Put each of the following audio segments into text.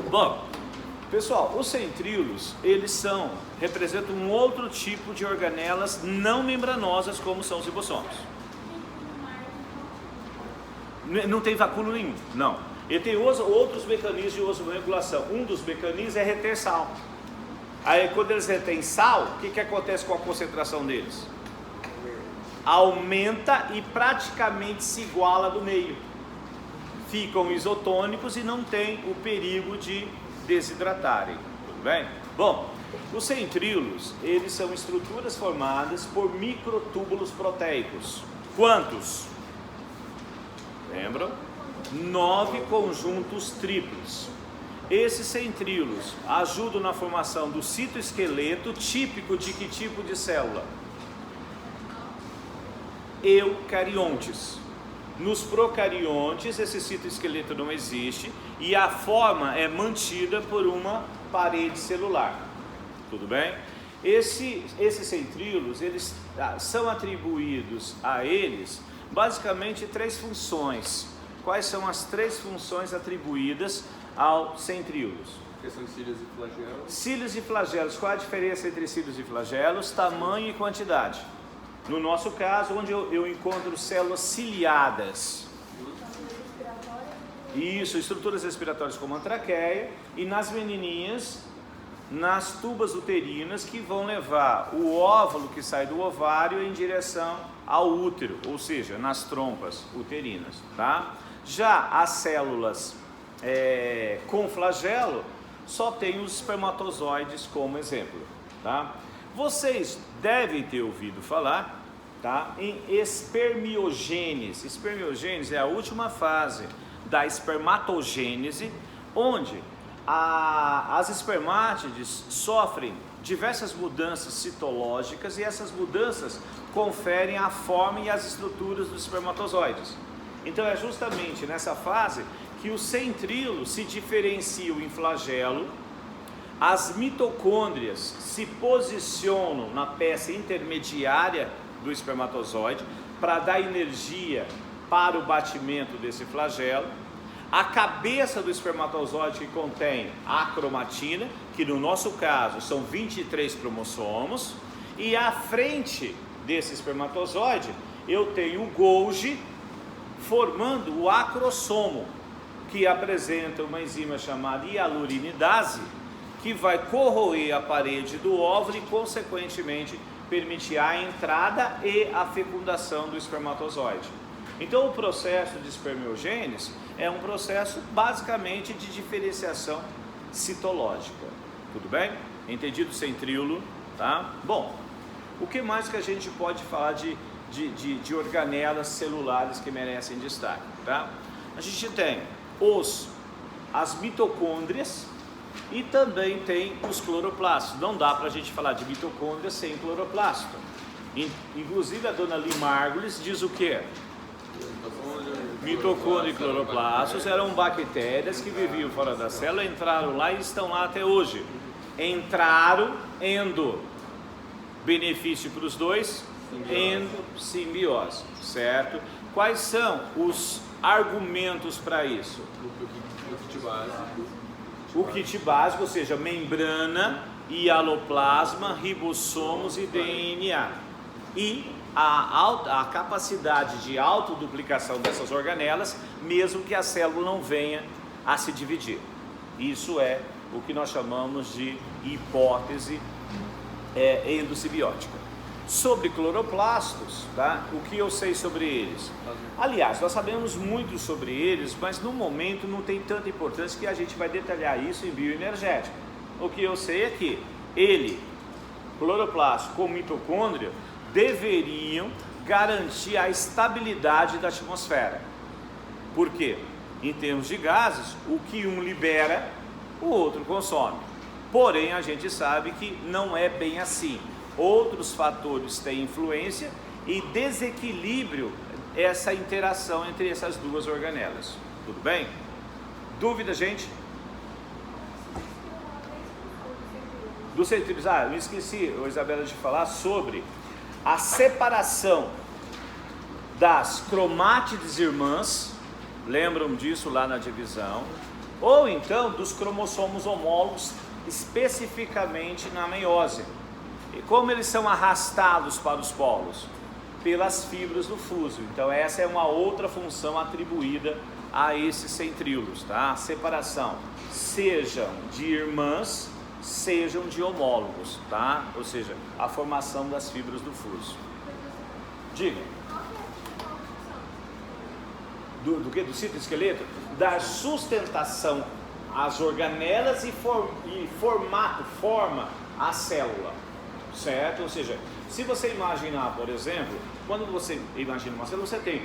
Bom, pessoal, os centríolos, eles representam um outro tipo de organelas não membranosas como são os ribossomos. Não tem vacúolo nenhum, não. Ele tem outros mecanismos de osmoregulação. Um dos mecanismos é reter sal. Aí quando eles retêm sal, o que acontece com a concentração deles? Aumenta e praticamente se iguala do meio. Ficam isotônicos e não tem o perigo de desidratarem, tudo bem? Bom, os centríolos, eles são estruturas formadas por microtúbulos proteicos. Quantos? Lembram? 9 conjuntos triplos. Esses centríolos ajudam na formação do citoesqueleto típico de que tipo de célula? Eucariontes. Nos procariontes, esse citoesqueleto não existe e a forma é mantida por uma parede celular. Tudo bem? Esses centríolos, eles são atribuídos a eles basicamente 3 funções. Quais são as 3 funções atribuídas aos centríolos? Que são cílios e flagelos. Cílios e flagelos. Qual a diferença entre cílios e flagelos? Tamanho e quantidade. No nosso caso, onde eu encontro células ciliadas. Isso, estruturas respiratórias como a traqueia. E nas menininhas, nas tubas uterinas que vão levar o óvulo que sai do ovário em direção ao útero, ou seja, nas trompas uterinas, tá? Já as células com flagelo só tem os espermatozoides como exemplo, tá? Vocês devem ter ouvido falar, tá, em espermiogênese. Espermiogênese é a última fase da espermatogênese, onde as espermátides sofrem diversas mudanças citológicas e essas mudanças conferem a forma e as estruturas dos espermatozoides. Então é justamente nessa fase que os centríolos se diferenciam em flagelo, as mitocôndrias se posicionam na peça intermediária do espermatozoide para dar energia para o batimento desse flagelo. A cabeça do espermatozoide que contém a cromatina, que no nosso caso são 23 cromossomos, e à frente desse espermatozoide eu tenho o Golgi formando o acrossomo, que apresenta uma enzima chamada hialuronidase, que vai corroer a parede do óvulo e consequentemente permitir a entrada e a fecundação do espermatozoide. Então o processo de espermiogênese é um processo basicamente de diferenciação citológica. Tudo bem? Entendido o centríolo, tá? Bom, o que mais que a gente pode falar de organelas celulares que merecem destaque, tá? A gente tem as mitocôndrias e também tem os cloroplastos. Não dá para a gente falar de mitocôndria sem cloroplasto. Inclusive a dona Lee Margulis diz o quê? Mitocôndria e cloroplastos eram bactérias que viviam fora da célula, entraram lá e estão lá até hoje. Entraram, benefício para os dois, simbiose, certo? Quais são os argumentos para isso? O kit básico, ou seja, membrana, hialoplasma, ribossomos e DNA. E a capacidade de autoduplicação dessas organelas, mesmo que a célula não venha a se dividir. Isso é o que nós chamamos de hipótese endossimbiótica. Sobre cloroplastos, tá? O que eu sei sobre eles? Aliás, nós sabemos muito sobre eles, mas no momento não tem tanta importância que a gente vai detalhar isso em bioenergética. O que eu sei é que cloroplasto com mitocôndria, deveriam garantir a estabilidade da atmosfera. Por quê? Em termos de gases, o que um libera, o outro consome. Porém, a gente sabe que não é bem assim. Outros fatores têm influência e desequilíbrio essa interação entre essas duas organelas. Tudo bem? Dúvida, gente? Dos centríolos. Eu esqueci, Isabela, de falar sobre a separação das cromátides irmãs. Lembram disso lá na divisão? ou então dos cromossomos homólogos, especificamente na meiose. E como eles são arrastados para os polos? Pelas fibras do fuso. Então essa é uma outra função atribuída a esses centríolos, tá? A separação, sejam de irmãs, sejam de homólogos, tá? Ou seja, a formação das fibras do fuso. Diga. Do que? Do citoesqueleto? Dar sustentação às organelas e forma a célula, certo? Ou seja, se você imaginar, por exemplo, quando você imagina uma célula, você tem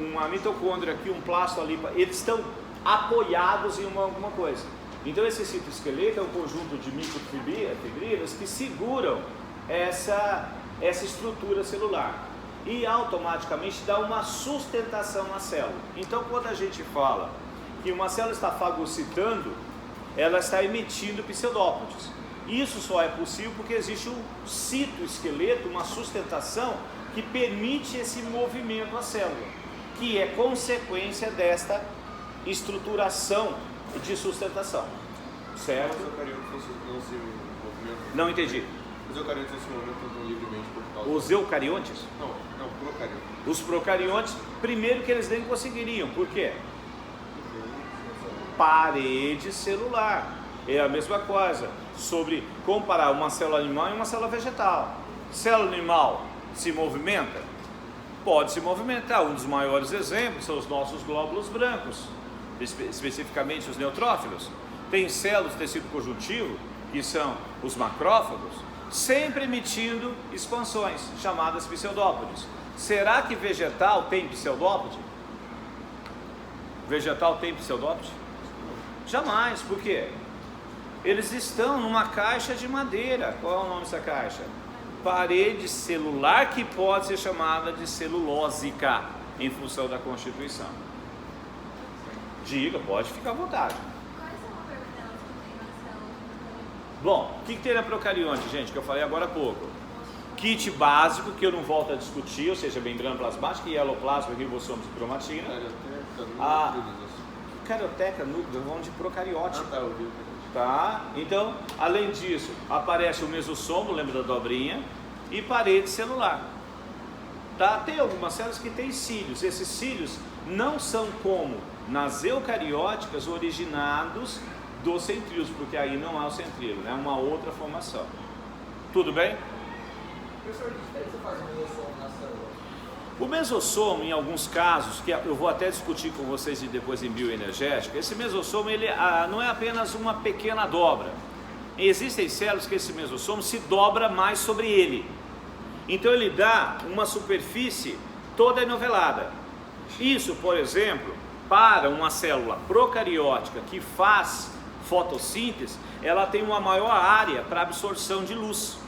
uma mitocôndria aqui, um plasto ali, eles estão apoiados em alguma coisa. Então esse citoesqueleto é um conjunto de microfibrilas que seguram essa estrutura celular e automaticamente dá uma sustentação na célula. Então quando a gente fala que uma célula está fagocitando, ela está emitindo pseudópodes. Isso só é possível porque existe um citoesqueleto, uma sustentação que permite esse movimento à célula, que é consequência desta estruturação de sustentação, certo? Os eucariotos não se movimentam. Não entendi. Os eucariotos não se movimentam livremente por causa... Os eucariontes? Não, procariotos. Os procariontes, primeiro que eles nem conseguiriam, por quê? Parede celular, é a mesma coisa, sobre comparar uma célula animal e uma célula vegetal. Célula animal se movimenta? Pode se movimentar, um dos maiores exemplos são os nossos glóbulos brancos, especificamente os neutrófilos. Tem células do tecido conjuntivo, que são os macrófagos, sempre emitindo expansões, chamadas pseudópodes. Será que vegetal tem pseudópode? Vegetal tem pseudópode? Jamais, por quê? Eles estão numa caixa de madeira. Qual é o nome dessa caixa? Parede celular, que pode ser chamada de celulósica, em função da constituição. Diga, pode ficar à vontade. Quais são as organelas que tem na célula? Bom, o que tem na procarionte, gente, que eu falei agora há pouco? Kit básico, que eu não volto a discutir, ou seja, membrana plasmática, hieloplasma, ribossomos e cromatina. Carioteca, núcleo, vamos de procariótico. Ah, tá, eu vi. Tá? Então, além disso, aparece o mesossomo, lembra da dobrinha, e parede celular. Tá? Tem algumas células que têm cílios. Esses cílios não são como nas eucarióticas originados dos centríolos, porque aí não há o centríolo, é uma outra formação. Tudo bem? Professor, que diferença faz o mesossomo na célula? O mesossomo, em alguns casos, que eu vou até discutir com vocês depois em bioenergética, esse mesossomo ele não é apenas uma pequena dobra. Existem células que esse mesossomo se dobra mais sobre ele. Então ele dá uma superfície toda enovelada. Isso, por exemplo, para uma célula procariótica que faz fotossíntese, ela tem uma maior área para absorção de luz.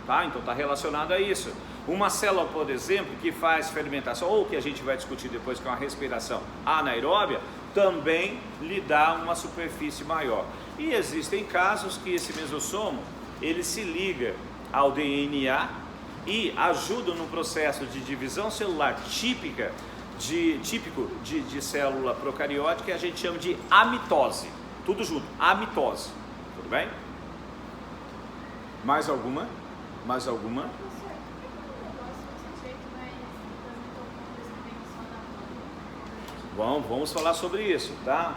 Tá? Então está relacionado a isso. Uma célula, por exemplo, que faz fermentação, ou que a gente vai discutir depois com a respiração anaeróbia, também lhe dá uma superfície maior. E existem casos que esse mesossomo, ele se liga ao DNA e ajuda no processo de divisão celular típico de célula procariótica, que a gente chama de amitose. Tudo junto, amitose. Tudo bem? Mais alguma? Mais alguma? Bom, vamos falar sobre isso, tá?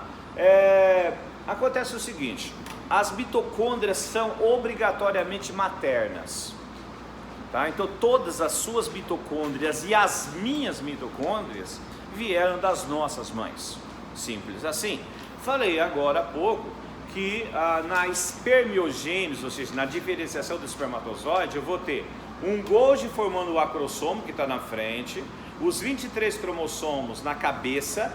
Acontece o seguinte, as mitocôndrias são obrigatoriamente maternas, tá? Então todas as suas mitocôndrias e as minhas mitocôndrias vieram das nossas mães, simples assim. Falei agora há pouco que na espermiogênese, ou seja, na diferenciação do espermatozoide, eu vou ter um Golgi formando o acrossomo, que está na frente, os 23 cromossomos na cabeça,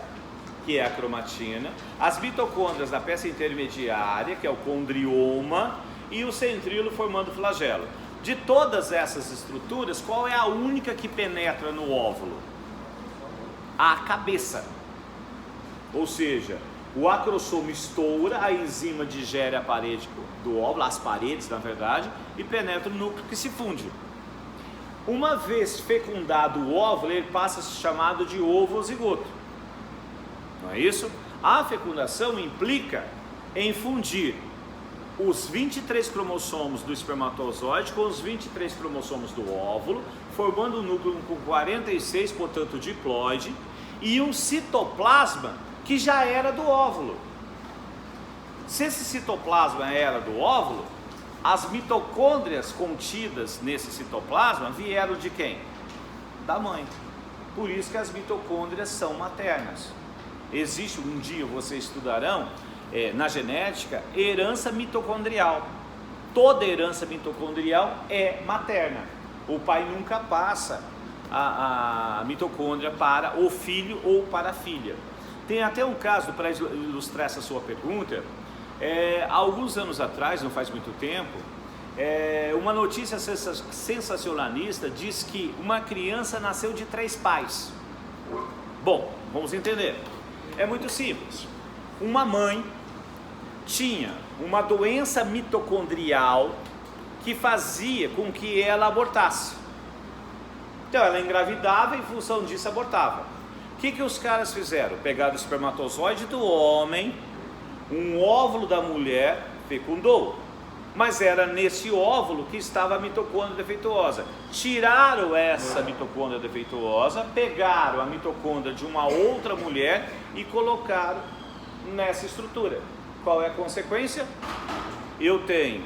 que é a cromatina, as mitocôndrias na peça intermediária, que é o condrioma, e o centríolo formando o flagelo. De todas essas estruturas, qual é a única que penetra no óvulo? A cabeça. Ou seja, o acrossomo estoura, a enzima digere a parede do óvulo, as paredes na verdade, e penetra o núcleo que se funde. Uma vez fecundado o óvulo, ele passa a ser chamado de ovo zigoto. Não é isso? A fecundação implica em fundir os 23 cromossomos do espermatozoide com os 23 cromossomos do óvulo, formando um núcleo com 46, portanto, diploide, e um citoplasma que já era do óvulo. Se esse citoplasma era do óvulo, as mitocôndrias contidas nesse citoplasma vieram de quem? Da mãe. Por isso que as mitocôndrias são maternas. Existe, um dia vocês estudarão, na genética, herança mitocondrial. Toda herança mitocondrial é materna. O pai nunca passa a mitocôndria para o filho ou para a filha. Tem até um caso, para ilustrar essa sua pergunta, alguns anos atrás, não faz muito tempo, uma notícia sensacionalista diz que uma criança nasceu de 3 pais. Bom, vamos entender. É muito simples. Uma mãe tinha uma doença mitocondrial que fazia com que ela abortasse. Então ela engravidava e em função disso abortava. O que os caras fizeram? Pegaram o espermatozoide do homem, um óvulo da mulher, fecundou. Mas era nesse óvulo que estava a mitocôndria defeituosa. Tiraram essa mitocôndria defeituosa, pegaram a mitocôndria de uma outra mulher e colocaram nessa estrutura. Qual é a consequência? Eu tenho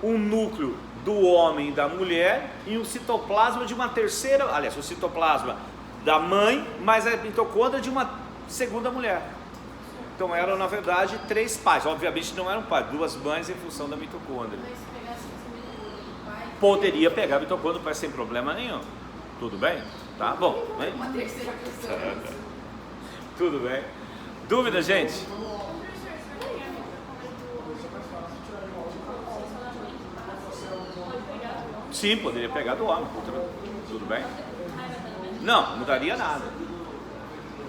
um núcleo do homem e da mulher e um citoplasma de uma terceira, aliás, o citoplasma da mãe, mas a mitocôndria de uma segunda mulher. Então eram, na verdade, 3 pais. Obviamente não eram pais, 2 mães em função da mitocôndria. Mas se pegasse esse pai, Poderia pegar a mitocôndria pai sem problema nenhum. Tudo bem? Tá bom. Né? uma terceira pessoa. Tudo bem. Dúvida, gente? Sim, poderia pegar do homem. Tudo bem? Não, não mudaria nada.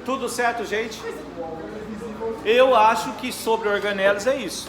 Tudo certo, gente? Eu acho que sobre organelas é isso.